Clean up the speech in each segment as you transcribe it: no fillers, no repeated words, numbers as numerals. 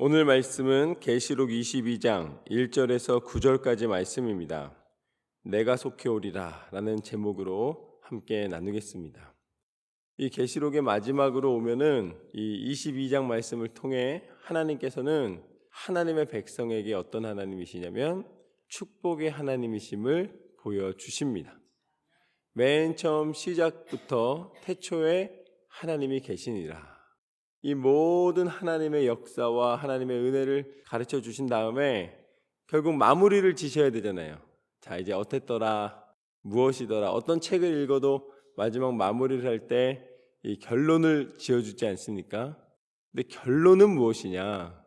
오늘 말씀은 계시록 22장 1절에서 9절까지 말씀입니다. 내가 속히 오리라 라는 제목으로 함께 나누겠습니다. 이 계시록의 마지막으로 오면은 이 22장 말씀을 통해 하나님께서는 하나님의 백성에게 어떤 하나님이시냐면 축복의 하나님이심을 보여주십니다. 맨 처음 시작부터 태초에 하나님이 계시니라. 이 모든 하나님의 역사와 하나님의 은혜를 가르쳐 주신 다음에 결국 마무리를 지셔야 되잖아요. 자, 이제 어땠더라, 무엇이더라. 어떤 책을 읽어도 마지막 마무리를 할 때 이 결론을 지어주지 않습니까? 근데 결론은 무엇이냐?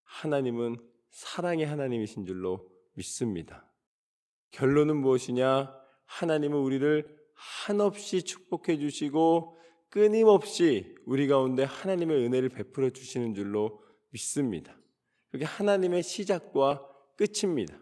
하나님은 사랑의 하나님이신 줄로 믿습니다. 결론은 무엇이냐? 하나님은 우리를 한없이 축복해 주시고 끊임없이 우리 가운데 하나님의 은혜를 베풀어 주시는 줄로 믿습니다. 그게 하나님의 시작과 끝입니다.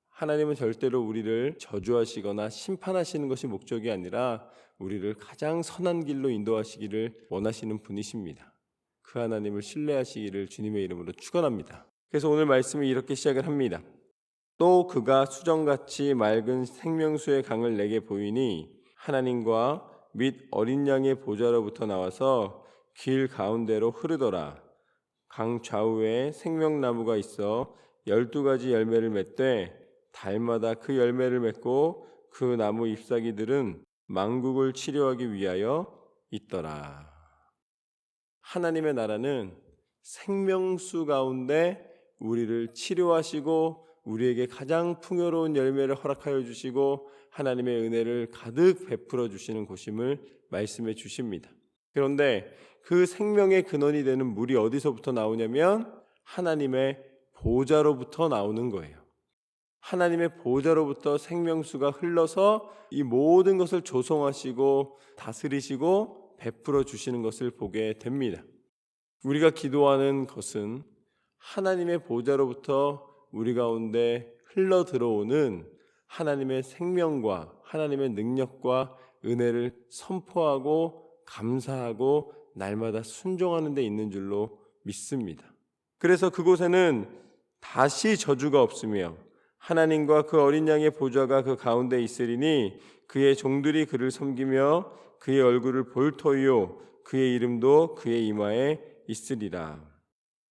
하나님은 절대로 우리를 저주하시거나 심판하시는 것이 목적이 아니라 우리를 가장 선한 길로 인도하시기를 원하시는 분이십니다. 그 하나님을 신뢰하시기를 주님의 이름으로 축원합니다. 그래서 오늘 말씀을 이렇게 시작을 합니다. 또 그가 수정같이 맑은 생명수의 강을 내게 보이니 하나님과 및 어린 양의 보좌로부터 나와서 길 가운데로 흐르더라. 강 좌우에 생명나무가 있어 12가지 열매를 맺되 달마다 그 열매를 맺고 그 나무 잎사귀들은 만국을 치료하기 위하여 있더라. 하나님의 나라는 생명수 가운데 우리를 치료하시고 우리에게 가장 풍요로운 열매를 허락하여 주시고 하나님의 은혜를 가득 베풀어 주시는 곳임을 말씀해 주십니다. 그런데 그 생명의 근원이 되는 물이 어디서부터 나오냐면 하나님의 보좌로부터 나오는 거예요. 하나님의 보좌로부터 생명수가 흘러서 이 모든 것을 조성하시고 다스리시고 베풀어 주시는 것을 보게 됩니다. 우리가 기도하는 것은 하나님의 보좌로부터 우리 가운데 흘러 들어오는 하나님의 생명과 하나님의 능력과 은혜를 선포하고 감사하고 날마다 순종하는 데 있는 줄로 믿습니다. 그래서 그곳에는 다시 저주가 없으며 하나님과 그 어린 양의 보좌가 그 가운데 있으리니 그의 종들이 그를 섬기며 그의 얼굴을 볼 터이요 그의 이름도 그의 이마에 있으리라.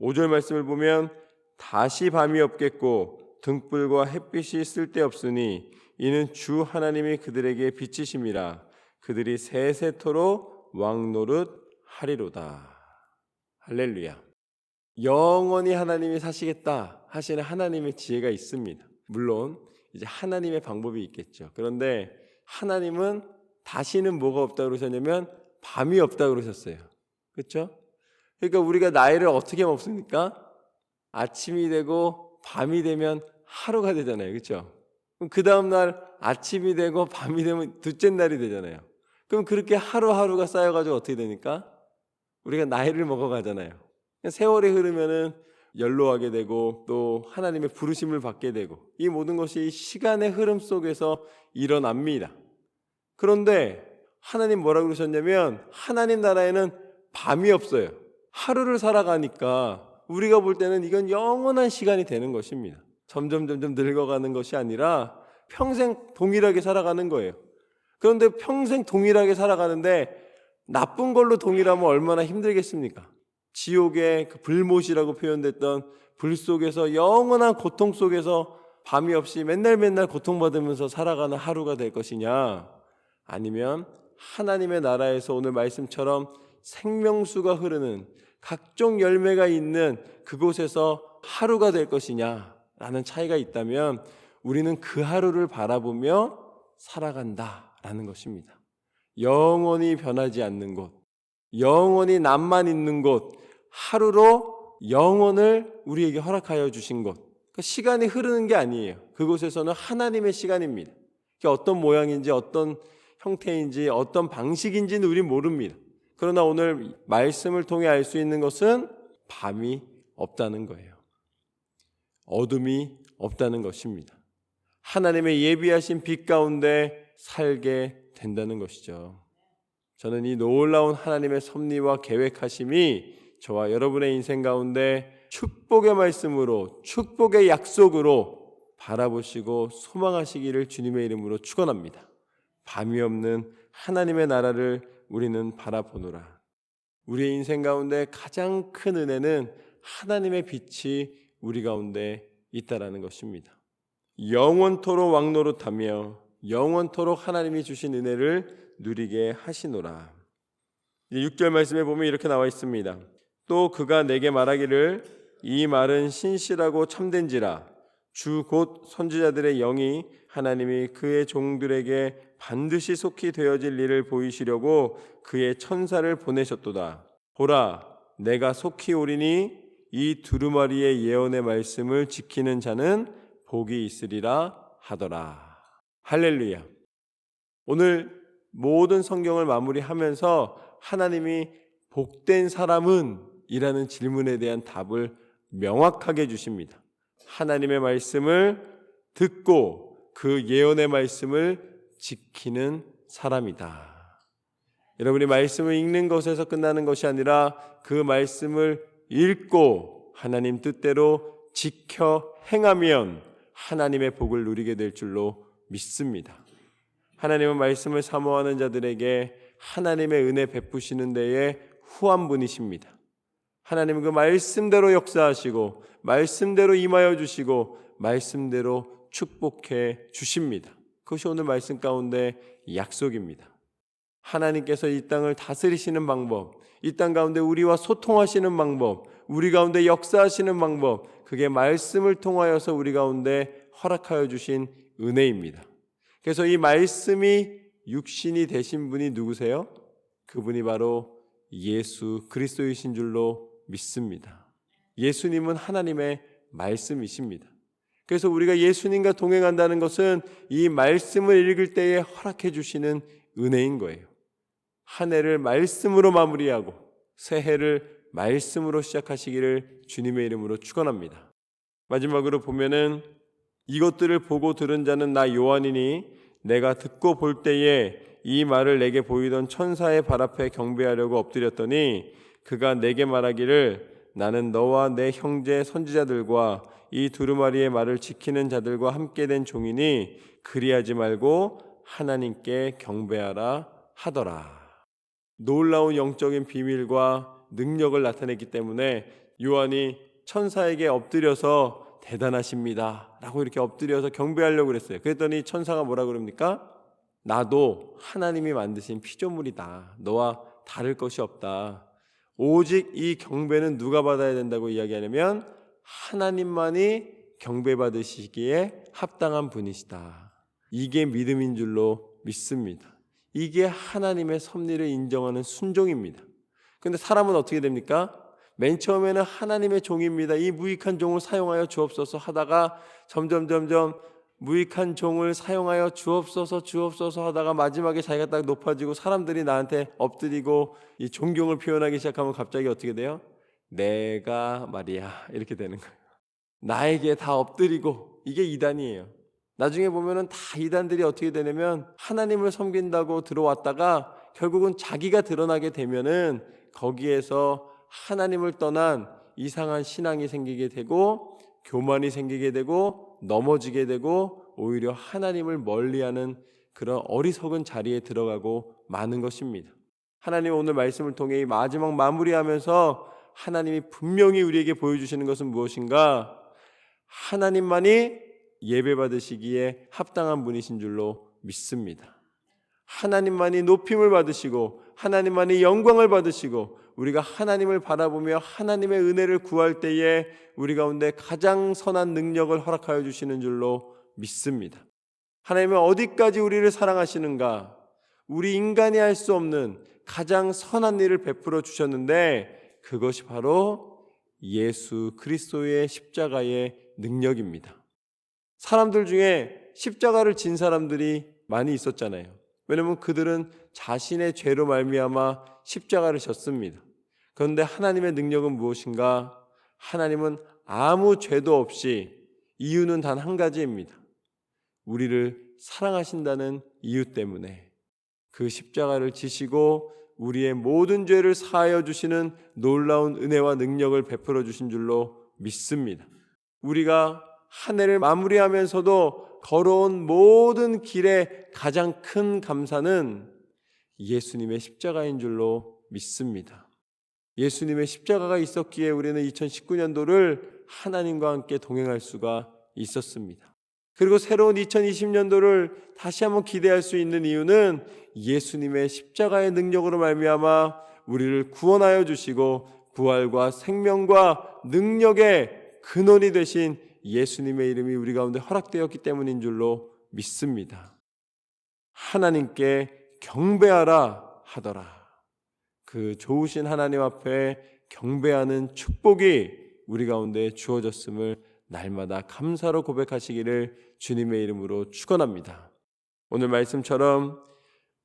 5절 말씀을 보면 다시 밤이 없겠고 등불과 햇빛이 쓸데없으니 이는 주 하나님이 그들에게 빛이심이라. 그들이 세세토록 왕노릇 하리로다. 할렐루야. 영원히 하나님이 사시겠다 하시는 하나님의 지혜가 있습니다. 물론 이제 하나님의 방법이 있겠죠. 그런데 하나님은 다시는 뭐가 없다고 그러셨냐면 밤이 없다고 그러셨어요. 그렇죠? 그러니까 우리가 나이를 어떻게 먹습니까? 아침이 되고 밤이 되면 하루가 되잖아요. 그렇죠? 그럼 그 다음 날 아침이 되고 밤이 되면 둘째 날이 되잖아요. 그럼 그렇게 하루하루가 쌓여가지고 어떻게 되니까? 우리가 나이를 먹어가잖아요. 세월이 흐르면은 연로하게 되고 또 하나님의 부르심을 받게 되고 이 모든 것이 시간의 흐름 속에서 일어납니다. 그런데 하나님 뭐라고 그러셨냐면 하나님 나라에는 밤이 없어요. 하루를 살아가니까 우리가 볼 때는 이건 영원한 시간이 되는 것입니다. 점점 늙어가는 것이 아니라 평생 동일하게 살아가는 거예요. 그런데 평생 동일하게 살아가는데 나쁜 걸로 동일하면 얼마나 힘들겠습니까? 지옥의 그 불못이라고 표현됐던 불 속에서 영원한 고통 속에서 밤이 없이 맨날 고통받으면서 살아가는 하루가 될 것이냐, 아니면 하나님의 나라에서 오늘 말씀처럼 생명수가 흐르는 각종 열매가 있는 그곳에서 하루가 될 것이냐라는 차이가 있다면 우리는 그 하루를 바라보며 살아간다라는 것입니다. 영원히 변하지 않는 곳, 영원히 남만 있는 곳, 하루로 영원을 우리에게 허락하여 주신 곳. 그러니까 시간이 흐르는 게 아니에요. 그곳에서는 하나님의 시간입니다. 어떤 모양인지 어떤 형태인지 어떤 방식인지는 우린 모릅니다. 그러나 오늘 말씀을 통해 알 수 있는 것은 밤이 없다는 거예요. 어둠이 없다는 것입니다. 하나님의 예비하신 빛 가운데 살게 된다는 것이죠. 저는 이 놀라운 하나님의 섭리와 계획하심이 저와 여러분의 인생 가운데 축복의 말씀으로, 축복의 약속으로 바라보시고 소망하시기를 주님의 이름으로 축원합니다. 밤이 없는 하나님의 나라를 우리는 바라보노라. 우리의 인생 가운데 가장 큰 은혜는 하나님의 빛이 우리 가운데 있다라는 것입니다. 영원토록 왕노릇하며 영원토록 하나님이 주신 은혜를 누리게 하시노라. 6절 말씀에 보면 이렇게 나와 있습니다. 또 그가 내게 말하기를 이 말은 신실하고 참된지라. 주 곧 선지자들의 영이 하나님이 그의 종들에게 반드시 속히 되어질 일을 보이시려고 그의 천사를 보내셨도다. 보라, 내가 속히 오리니 이 두루마리의 예언의 말씀을 지키는 자는 복이 있으리라 하더라. 할렐루야. 오늘 모든 성경을 마무리하면서 하나님이 복된 사람은 이라는 질문에 대한 답을 명확하게 주십니다. 하나님의 말씀을 듣고 그 예언의 말씀을 지키는 사람이다. 여러분이 말씀을 읽는 것에서 끝나는 것이 아니라 그 말씀을 읽고 하나님 뜻대로 지켜 행하면 하나님의 복을 누리게 될 줄로 믿습니다. 하나님은 말씀을 사모하는 자들에게 하나님의 은혜 베푸시는 데에 후한분이십니다. 하나님은 그 말씀대로 역사하시고 말씀대로 임하여 주시고 말씀대로 축복해 주십니다. 그것이 오늘 말씀 가운데 약속입니다. 하나님께서 이 땅을 다스리시는 방법, 이 땅 가운데 우리와 소통하시는 방법, 우리 가운데 역사하시는 방법, 그게 말씀을 통하여서 우리 가운데 허락하여 주신 은혜입니다. 그래서 이 말씀이 육신이 되신 분이 누구세요? 그분이 바로 예수 그리스도이신 줄로 믿습니다. 예수님은 하나님의 말씀이십니다. 그래서 우리가 예수님과 동행한다는 것은 이 말씀을 읽을 때에 허락해 주시는 은혜인 거예요. 한 해를 말씀으로 마무리하고 새해를 말씀으로 시작하시기를 주님의 이름으로 축원합니다. 마지막으로 보면은 이것들을 보고 들은 자는 나 요한이니 내가 듣고 볼 때에 이 말을 내게 보이던 천사의 발 앞에 경배하려고 엎드렸더니 그가 내게 말하기를 나는 너와 내 형제 선지자들과 이 두루마리의 말을 지키는 자들과 함께 된 종이니 그리하지 말고 하나님께 경배하라 하더라. 놀라운 영적인 비밀과 능력을 나타냈기 때문에 요한이 천사에게 엎드려서 대단하십니다 라고 이렇게 엎드려서 경배하려고 그랬어요. 그랬더니 천사가 뭐라 그럽니까? 나도 하나님이 만드신 피조물이다. 너와 다를 것이 없다. 오직 이 경배는 누가 받아야 된다고 이야기하냐면 하나님만이 경배받으시기에 합당한 분이시다. 이게 믿음인 줄로 믿습니다. 이게 하나님의 섭리를 인정하는 순종입니다. 그런데 사람은 어떻게 됩니까? 맨 처음에는 하나님의 종입니다. 이 무익한 종을 사용하여 주옵소서 하다가 점점 무익한 종을 사용하여 주옵소서 하다가 마지막에 자기가 딱 높아지고 사람들이 나한테 엎드리고 이 존경을 표현하기 시작하면 갑자기 어떻게 돼요? 내가 말이야 이렇게 되는 거예요. 나에게 다 엎드리고 이게 이단이에요. 나중에 보면은 다 이단들이 어떻게 되냐면 하나님을 섬긴다고 들어왔다가 결국은 자기가 드러나게 되면은 거기에서 하나님을 떠난 이상한 신앙이 생기게 되고 교만이 생기게 되고 넘어지게 되고 오히려 하나님을 멀리하는 그런 어리석은 자리에 들어가고 마는 것입니다. 하나님 오늘 말씀을 통해 이 마지막 마무리하면서 하나님이 분명히 우리에게 보여주시는 것은 무엇인가? 하나님만이 예배받으시기에 합당한 분이신 줄로 믿습니다. 하나님만이 높임을 받으시고 하나님만이 영광을 받으시고 우리가 하나님을 바라보며 하나님의 은혜를 구할 때에 우리 가운데 가장 선한 능력을 허락하여 주시는 줄로 믿습니다. 하나님은 어디까지 우리를 사랑하시는가? 우리 인간이 할 수 없는 가장 선한 일을 베풀어 주셨는데 그것이 바로 예수 그리스도의 십자가의 능력입니다. 사람들 중에 십자가를 진 사람들이 많이 있었잖아요. 왜냐하면 그들은 자신의 죄로 말미암아 십자가를 졌습니다. 그런데 하나님의 능력은 무엇인가? 하나님은 아무 죄도 없이 이유는 단 한 가지입니다. 우리를 사랑하신다는 이유 때문에 그 십자가를 지시고 우리의 모든 죄를 사하여 주시는 놀라운 은혜와 능력을 베풀어 주신 줄로 믿습니다. 우리가 한 해를 마무리하면서도 걸어온 모든 길의 가장 큰 감사는 예수님의 십자가인 줄로 믿습니다. 예수님의 십자가가 있었기에 우리는 2019년도를 하나님과 함께 동행할 수가 있었습니다. 그리고 새로운 2020년도를 다시 한번 기대할 수 있는 이유는 예수님의 십자가의 능력으로 말미암아 우리를 구원하여 주시고 부활과 생명과 능력의 근원이 되신 예수님의 이름이 우리 가운데 허락되었기 때문인 줄로 믿습니다. 하나님께 경배하라 하더라. 그 좋으신 하나님 앞에 경배하는 축복이 우리 가운데 주어졌음을 날마다 감사로 고백하시기를 주님의 이름으로 축원합니다. 오늘 말씀처럼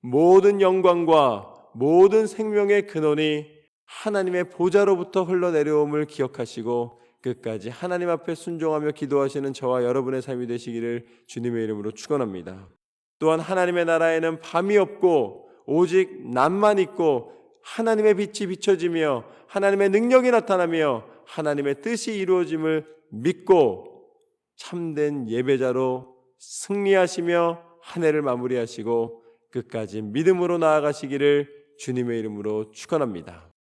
모든 영광과 모든 생명의 근원이 하나님의 보좌로부터 흘러내려옴을 기억하시고 끝까지 하나님 앞에 순종하며 기도하시는 저와 여러분의 삶이 되시기를 주님의 이름으로 축원합니다. 또한 하나님의 나라에는 밤이 없고 오직 낮만 있고 하나님의 빛이 비춰지며 하나님의 능력이 나타나며 하나님의 뜻이 이루어짐을 믿고 참된 예배자로 승리하시며 한 해를 마무리하시고 끝까지 믿음으로 나아가시기를 주님의 이름으로 축원합니다.